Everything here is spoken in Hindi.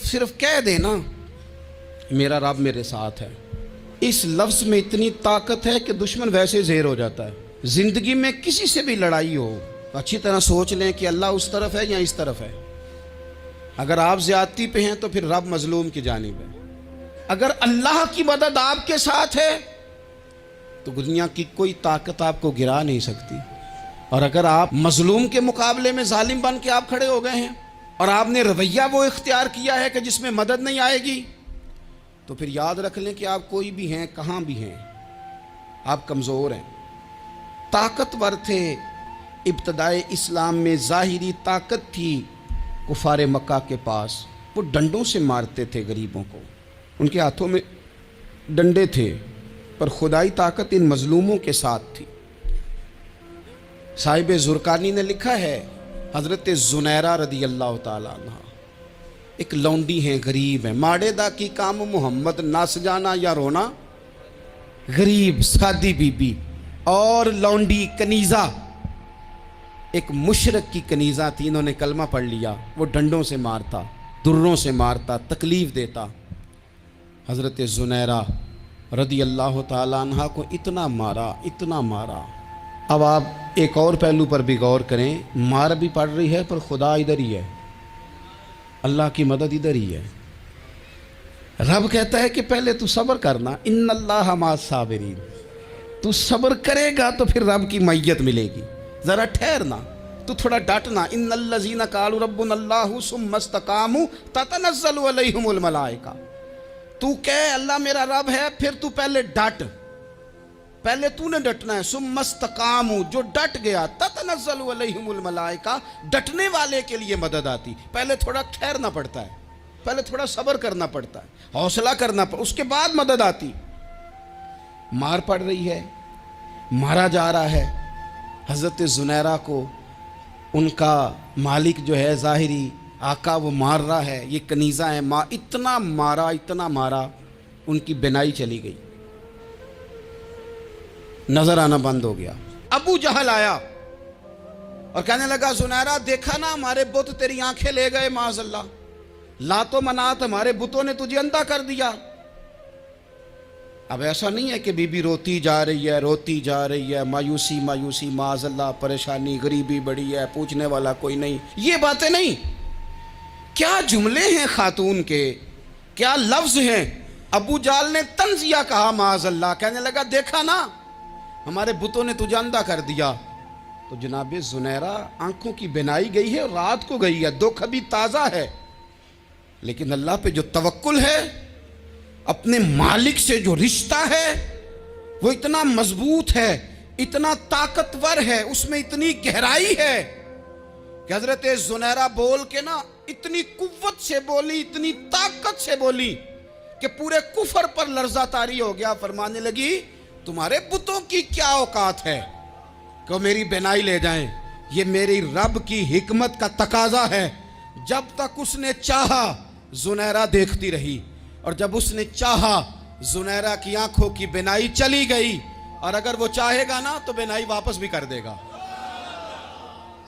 सिर्फ कह देना मेरा रब मेरे साथ है, इस लफ्ज़ में इतनी ताकत है कि दुश्मन वैसे ज़ेर हो जाता है। ज़िंदगी में किसी से भी लड़ाई हो तो अच्छी तरह सोच लें कि अल्लाह उस तरफ है या इस तरफ है। अगर आप ज़्यादती पे हैं तो फिर रब मजलूम की जानिब है। अगर अल्लाह की मदद आपके साथ है तो दुनिया की कोई ताकत आपको गिरा नहीं सकती। और अगर आप मजलूम के मुकाबले में जालिम बन के आप खड़े हो गए हैं और आपने रवैया वो इख्तियार किया है कि जिसमें मदद नहीं आएगी, तो फिर याद रख लें कि आप कोई भी हैं, कहाँ भी हैं, आप कमज़ोर हैं। ताकतवर थे इब्तदाए इस्लाम में, ज़ाहिरी ताकत थी कुफारे मक्का के पास। वो डंडों से मारते थे गरीबों को, उनके हाथों में डंडे थे, पर खुदाई ताकत इन मजलूमों के साथ थी। साहिब ज़ुरकानी ने लिखा है, हज़रत ज़ुनैरा रदी अल्लाह ताला अन्हा एक लौंडी हैं, गरीब हैं। माड़े दा की काम मोहम्मद नस जाना या रोना, गरीब सादी बीबी और लौंडी कनीज़ा, एक मुशरक की कनीज़ा थी। इन्होंने कलमा पढ़ लिया। वो डंडों से मारता, दुर्रों से मारता, तकलीफ़ देता। हज़रत ज़ुनैरा रदी अल्लाह ताला अन्हा को इतना मारा, इतना मारा। अब आप एक और पहलू पर भी गौर करें, मार भी पड़ रही है पर खुदा इधर ही है, अल्लाह की मदद इधर ही है। रब कहता है कि पहले तू सब्र करना, इन्नल्लाह मा साबिरीन, तू सब्र करेगा तो फिर रब की मैयत मिलेगी। ज़रा ठहरना, तू थोड़ा डटना। इन्नल्लज़ीना क़ालू रब्बुनल्लाहु सुम्मा इस्तक़ामू ततनज़्ज़लु अलैहिमुल मलाइका, तू कह अल्लाह मेरा रब है, फिर तू पहले डट, पहले तूने डटना है। सुम्मा इस्तक़ामू, जो डट गया, ततनज़्ज़लु अलैहिमुल मलाइका, डटने वाले के लिए मदद आती। पहले थोड़ा ठहरना पड़ता है, पहले थोड़ा सब्र करना पड़ता है, हौसला करना पड़ता, उसके बाद मदद आती। मार पड़ रही है, मारा जा रहा है। हज़रत ज़ुनैरा को उनका मालिक जो है, ज़ाहिरी आका, वो मार रहा है। ये कनीज़ा है, इतना मारा, इतना मारा, उनकी बिनाई चली गई, नजर आना बंद हो गया। अबू जहल आया और कहने लगा, ज़ुनैरा देखा ना हमारे बुत तेरी आंखें ले गए, माज़अल्लाह, लातो मनात हमारे बुतों ने तुझे अंधा कर दिया। अब ऐसा नहीं है कि बीबी रोती जा रही है, रोती जा रही है, मायूसी मायूसी, माज़अल्लाह, परेशानी, गरीबी बड़ी है, पूछने वाला कोई नहीं, ये बातें नहीं। क्या जुमले हैं खातून के, क्या लफ्ज़ हैं। अबू जाल ने तंजिया कहा, माज़अल्लाह, कहने लगा देखा ना हमारे बुतों ने तुझे अंधा कर दिया। तो जनाब ज़ुनैरा आंखों की बिनाई गई है, रात को गई है, दुख अभी ताज़ा है, लेकिन अल्लाह पे जो तवक्कुल है, अपने मालिक से जो रिश्ता है, वो इतना मजबूत है, इतना ताकतवर है, उसमें इतनी गहराई है कि हज़रत ज़ुनैरा बोल के ना इतनी कुव्वत से बोली, इतनी ताकत से बोली कि पूरे कुफर पर लर्जा तारी हो गया। फरमाने लगी, तुम्हारे बुतों की क्या औकात है कि मेरी बिनाई ले जाएं। ये मेरी रब की हिकमत का तकाजा है। जब तक उसने चाहा ज़ुनैरा देखती रही, और जब उसने चाहा ज़ुनैरा की आंखों की बिनाई चली गई, और अगर वो चाहेगा ना तो बिनाई वापस भी कर देगा।